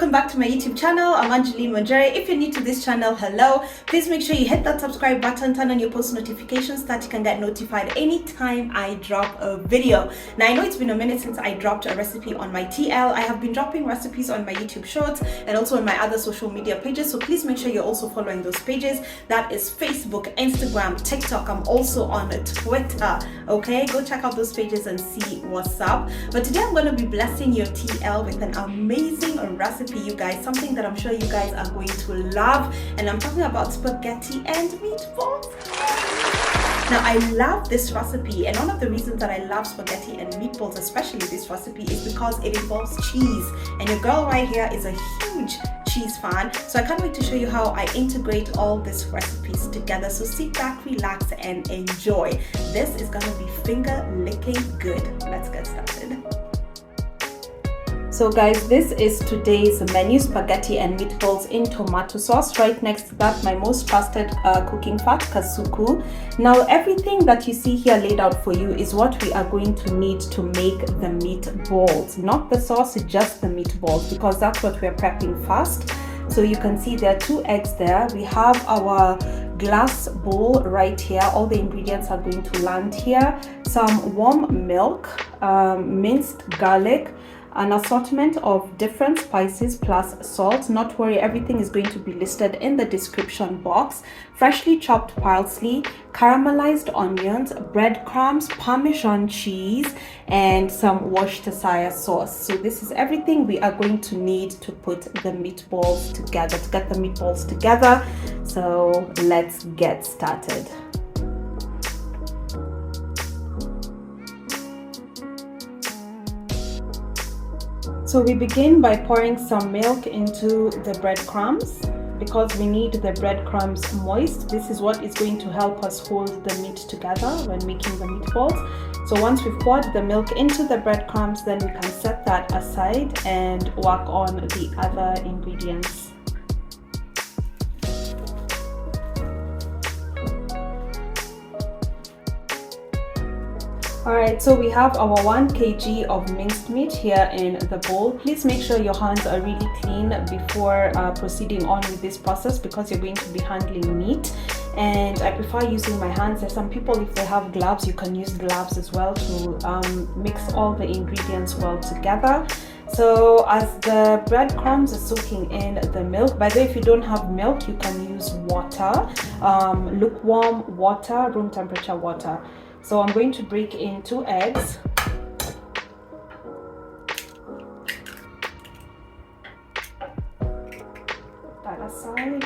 welcome back to my YouTube channel. I'm Angeline Wanjere. If you're new to this channel, hello. Please make sure you hit that subscribe button, turn on your post notifications so that you can get notified anytime I drop a video. Now, I know it's been a minute since I dropped a recipe on my TL. I have been dropping recipes on my YouTube shorts and also on my other social media pages, so please make sure you're also following those pages. That is Facebook, Instagram, TikTok. I'm also on Twitter. Okay, go check out those pages and see what's up. But today I'm going to be blessing your TL with an amazing recipe, you guys, something that I'm sure you guys are going to love, and I'm talking about spaghetti and meatballs. Now, I love this recipe, and one of the reasons that I love spaghetti and meatballs, especially this recipe, is because it involves cheese, and your girl right here is a huge cheese fan, so I can't wait to show you how I integrate all these recipes together. So sit back, relax, and enjoy. This is gonna be finger licking good. Let's get started. So guys, this is today's menu: spaghetti and meatballs in tomato sauce. Right next to that, my most trusted cooking fat, Kasuku. Now, everything that you see here laid out for you is what we are going to need to make the meatballs. Not the sauce, just the meatballs, because that's what we're prepping first. So you can see there are 2 eggs there. We have our glass bowl right here. All the ingredients are going to land here. Some warm milk, minced garlic, an assortment of different spices plus salt. Not worry, everything is going to be listed in the description box. Freshly chopped parsley, caramelized onions, breadcrumbs, Parmesan cheese, and some Worcestershire sauce. So this is everything we are going to need to put the meatballs together, to get the meatballs together. So let's get started. So we begin by pouring some milk into the breadcrumbs because we need the breadcrumbs moist. This is what is going to help us hold the meat together when making the meatballs. So once we've poured the milk into the breadcrumbs, then we can set that aside and work on the other ingredients. Alright, so we have our 1 kg of minced meat here in the bowl. Please make sure your hands are really clean before proceeding on with this process, because you're going to be handling meat. And I prefer using my hands. There's some people, if they have gloves, you can use gloves as well to mix all the ingredients well together. So as the breadcrumbs are soaking in the milk, by the way, if you don't have milk, you can use water, lukewarm water, room temperature water. So I'm going to break in 2 eggs. Put that aside.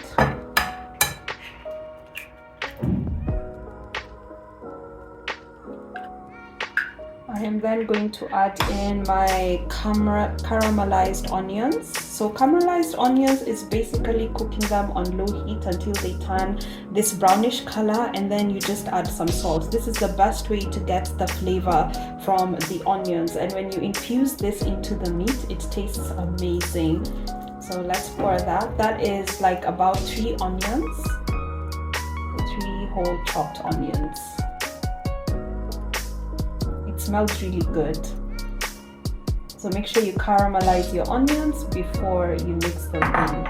I am then going to add in my caramelized onions. So caramelized onions is basically cooking them on low heat until they turn this brownish color, and then you just add some salt. This is the best way to get the flavor from the onions, and when you infuse this into the meat, it tastes amazing. So let's pour that. That is like about 3 onions, 3 whole chopped onions. Smells really good. So make sure you caramelize your onions before you mix them in.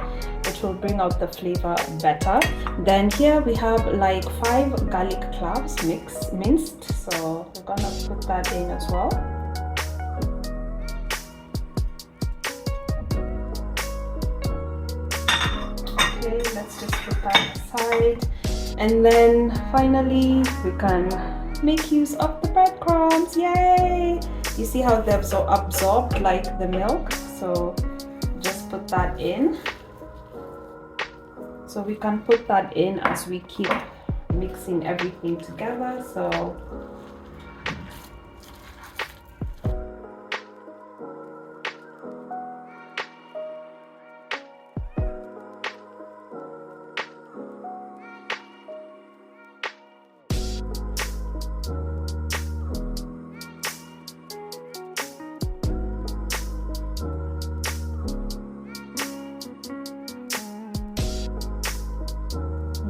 It will bring out the flavor better. Then here we have like 5 garlic cloves minced. So we're gonna put that in as well. Okay, let's just put that aside. And then finally we can make use of the breadcrumbs. Yay! You see how they're so absorbed like the milk, so just put that in. So we can put that in as we keep mixing everything together. So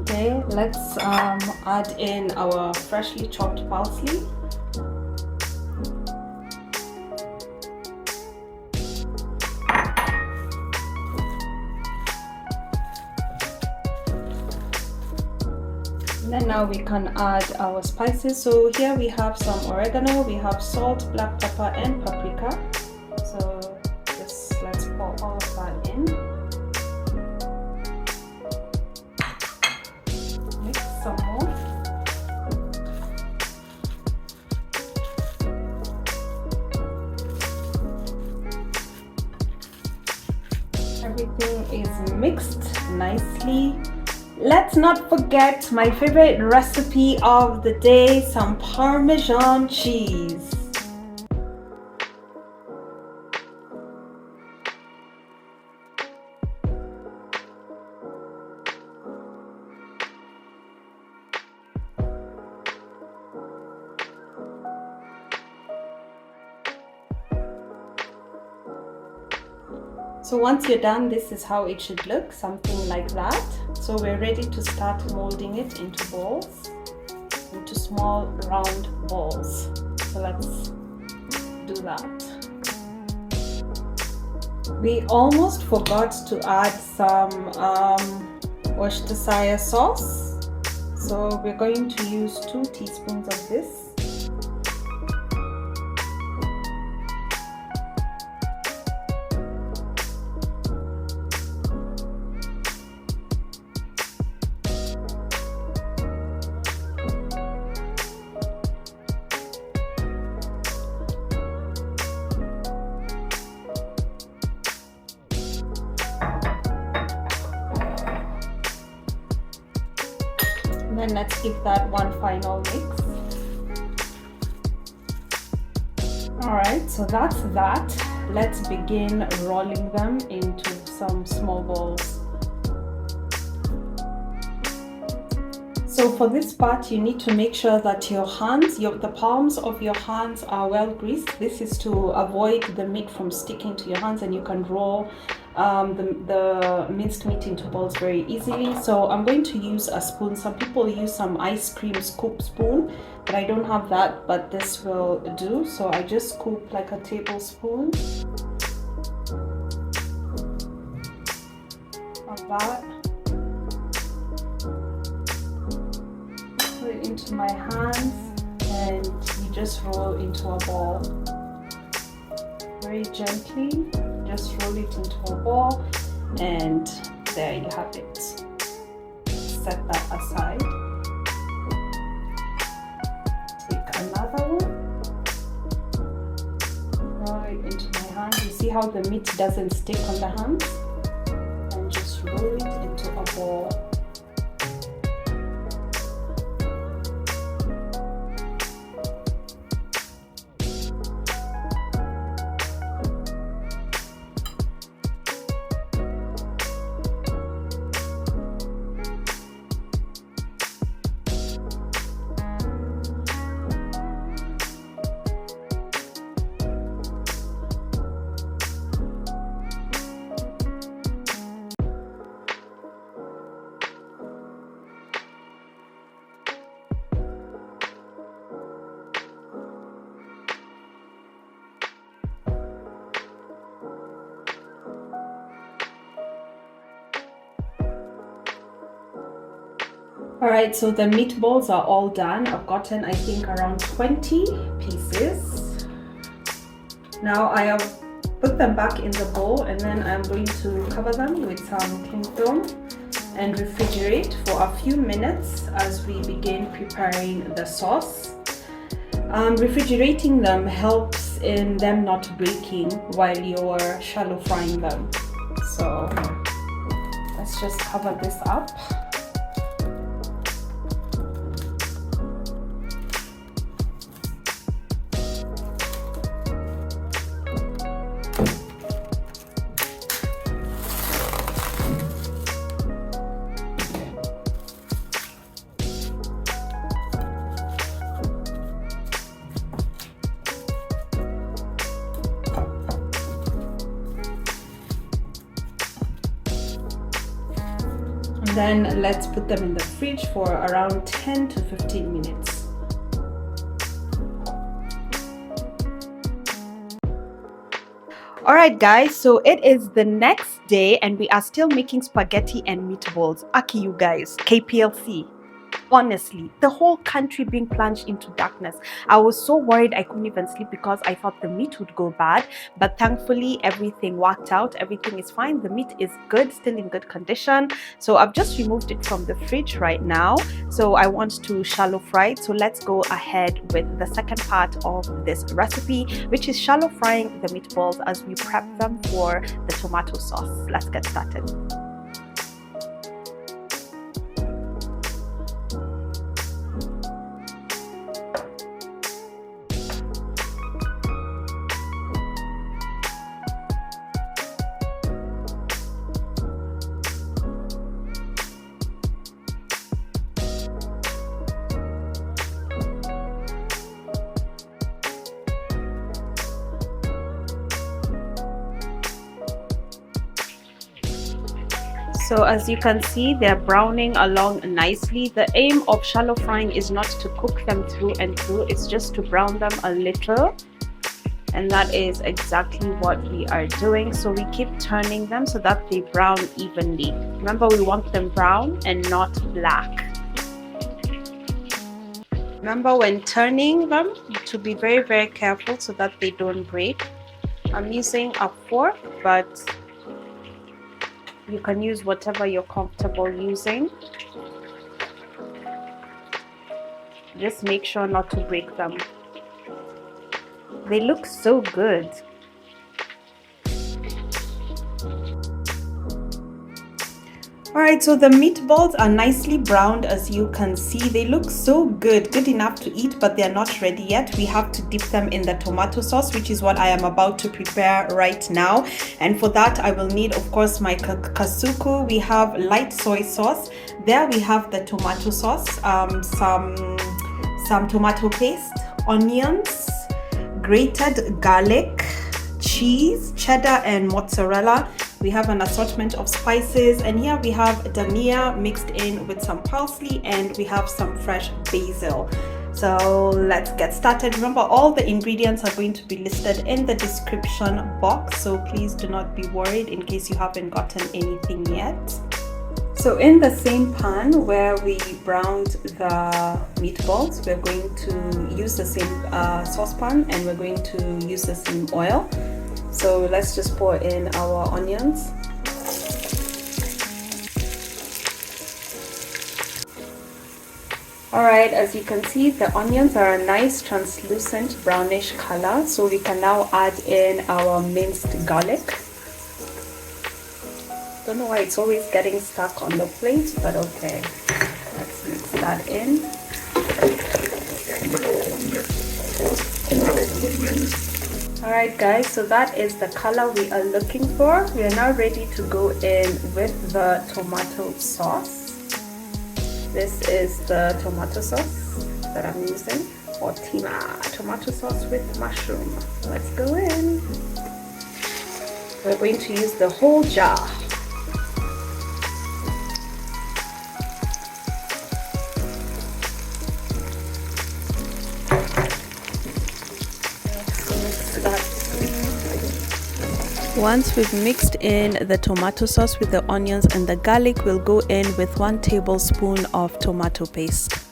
okay, let's add in our freshly chopped parsley. Then now we can add our spices. So here we have some oregano, we have salt, black pepper and paprika. So just let's pour all of that in. Mix some more. Everything is mixed nicely. Let's not forget my favorite recipe of the day, some Parmesan cheese. So once you're done, this is how it should look, something like that. So we're ready to start molding it into balls, into small round balls. So let's do that. We almost forgot to add some Worcestershire sauce. So we're going to use 2 teaspoons of this. Then let's give that one final mix. Alright, so that's that. Let's begin rolling them into some small balls. So for this part, you need to make sure that your hands, the palms of your hands are well greased. This is to avoid the meat from sticking to your hands, and you can roll the minced meat into balls very easily. So I'm going to use a spoon. Some people use some ice cream scoop spoon, but I don't have that, but this will do. So I just scoop like a tablespoon of that. Put it into my hands and you just roll into a ball very gently. Just roll it into a ball, and there you have it. Set that aside. Take another one, roll it into my hand. You see how the meat doesn't stick on the hands, and just roll it into a ball. Alright, so the meatballs are all done. I've gotten, I think, around 20 pieces. Now I have put them back in the bowl, and then I'm going to cover them with some cling film and refrigerate for a few minutes as we begin preparing the sauce. Refrigerating them helps in them not breaking while you're shallow frying them. So let's just cover this up. Then let's put them in the fridge for around 10 to 15 minutes. Alright guys, so it is the next day and we are still making spaghetti and meatballs. Aki you guys, KPLC. Honestly, the whole country being plunged into darkness. I was so worried I couldn't even sleep because I thought the meat would go bad, but thankfully everything worked out. Everything is fine. The meat is good, still in good condition. So I've just removed it from the fridge right now. So I want to shallow fry it. So let's go ahead with the second part of this recipe, which is shallow frying the meatballs as we prep them for the tomato sauce. Let's get started. So as you can see, they're browning along nicely. The aim of shallow frying is not to cook them through and through, it's just to brown them a little. And that is exactly what we are doing. So we keep turning them so that they brown evenly. Remember, we want them brown and not black. Remember when turning them to be very, very careful so that they don't break. I'm using a fork, but you can use whatever you're comfortable using. Just make sure not to break them. They look so good. Alright, so the meatballs are nicely browned as you can see. They look so good, good enough to eat, but they're not ready yet. We have to dip them in the tomato sauce, which is what I am about to prepare right now. And for that, I will need, of course, my Kasuku. We have light soy sauce. There we have the tomato sauce, some tomato paste, onions, grated garlic, cheese, cheddar, and mozzarella. We have an assortment of spices, and here we have dhania mixed in with some parsley, and we have some fresh basil. So let's get started. Remember, all the ingredients are going to be listed in the description box, so please do not be worried in case you haven't gotten anything yet. So in the same pan where we browned the meatballs, we're going to use the same saucepan, and we're going to use the same oil. So let's just pour in our onions. Alright, as you can see, the onions are a nice translucent brownish color. So we can now add in our minced garlic. Don't know why it's always getting stuck on the plate, but okay. Let's mix that in. Alright guys, so that is the color we are looking for. We are now ready to go in with the tomato sauce. This is the tomato sauce that I'm using, or tomato sauce with mushroom. Let's go in. We're going to use the whole jar. Once we've mixed in the tomato sauce with the onions and the garlic, we'll go in with 1 tablespoon of tomato paste.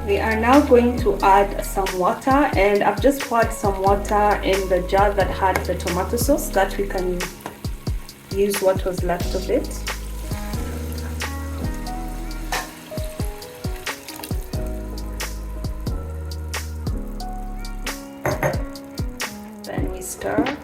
We are now going to add some water, and I've just poured some water in the jar that had the tomato sauce so that we can use what was left of it. Then we stir.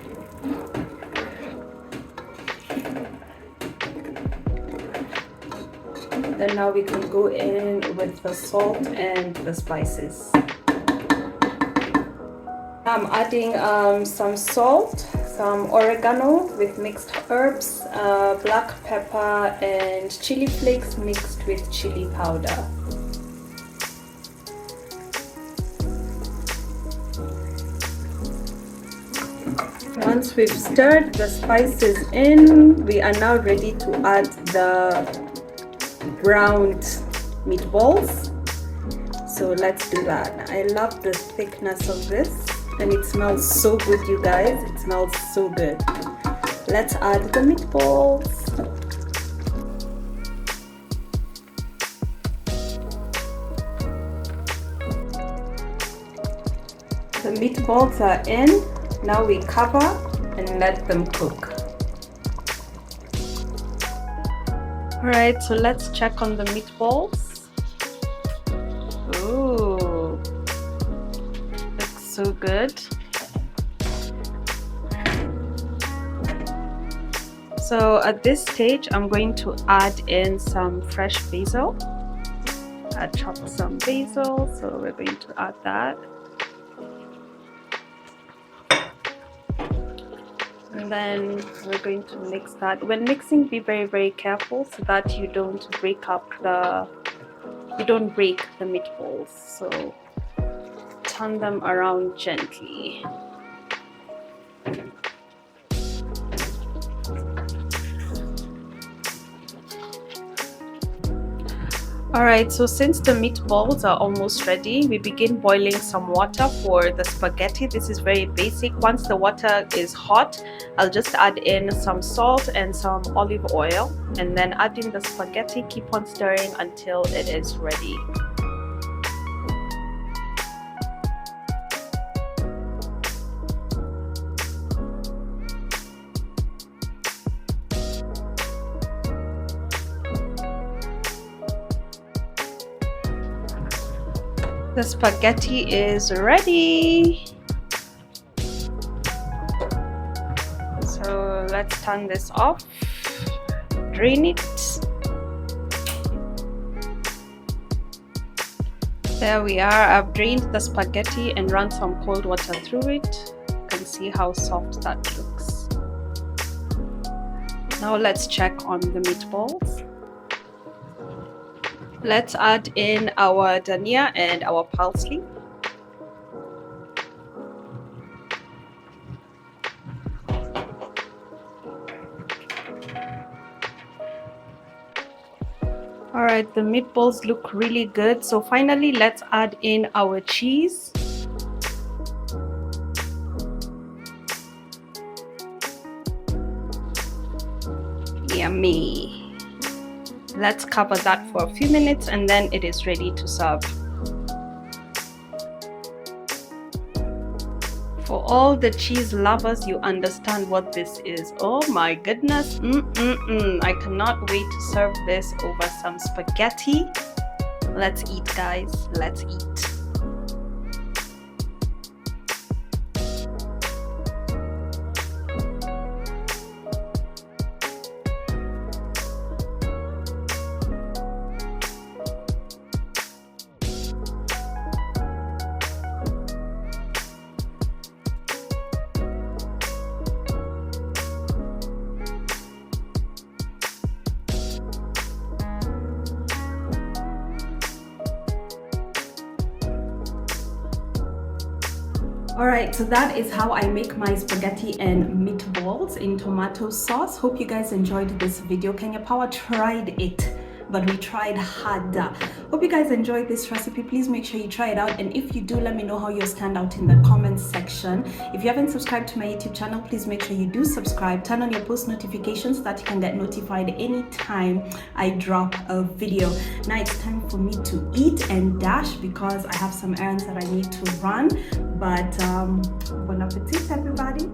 Then now we can go in with the salt and the spices. I'm adding some salt, some oregano with mixed herbs, black pepper, and chili flakes mixed with chili powder. Once we've stirred the spices in, we are now ready to add the browned meatballs. So let's do that. I love the thickness of this, and it smells so good, you guys. It smells so good. Let's add the meatballs. meatballs are in. Now we cover and let them cook. Alright, so let's check on the meatballs. Ooh, looks so good. So at this stage, I'm going to add in some fresh basil. I chopped some basil, so we're going to add that. And then we're going to mix that. When mixing, be very careful so that you don't break the meatballs. So turn them around gently. Alright, so since the meatballs are almost ready, we begin boiling some water for the spaghetti. This is very basic. Once the water is hot, I'll just add in some salt and some olive oil, and then add in the spaghetti. Keep on stirring until it is ready. The spaghetti is ready. So let's turn this off, drain it. There we are. I've drained the spaghetti and run some cold water through it. You can see how soft that looks. Now let's check on the meatballs. Let's add in our dhania and our parsley. Alright, the meatballs look really good. So finally, let's add in our cheese. Yummy. Let's cover that for a few minutes and then it is ready to serve. For all the cheese lovers, you understand what this is. Oh my goodness. I cannot wait to serve this over some spaghetti. Let's eat, guys. Let's eat. Alright, so that is how I make my spaghetti and meatballs in tomato sauce. Hope you guys enjoyed this video. Kenya Power tried it, but we tried harder. Hope you guys enjoyed this recipe. Please make sure you try it out, and if you do, let me know how you stand out in the comments section. If you haven't subscribed to my YouTube channel, please make sure you do subscribe. Turn on your post notifications so that you can get notified anytime I drop a video. Now it's time for me to eat and dash because I have some errands that I need to run. But bon appetit, everybody.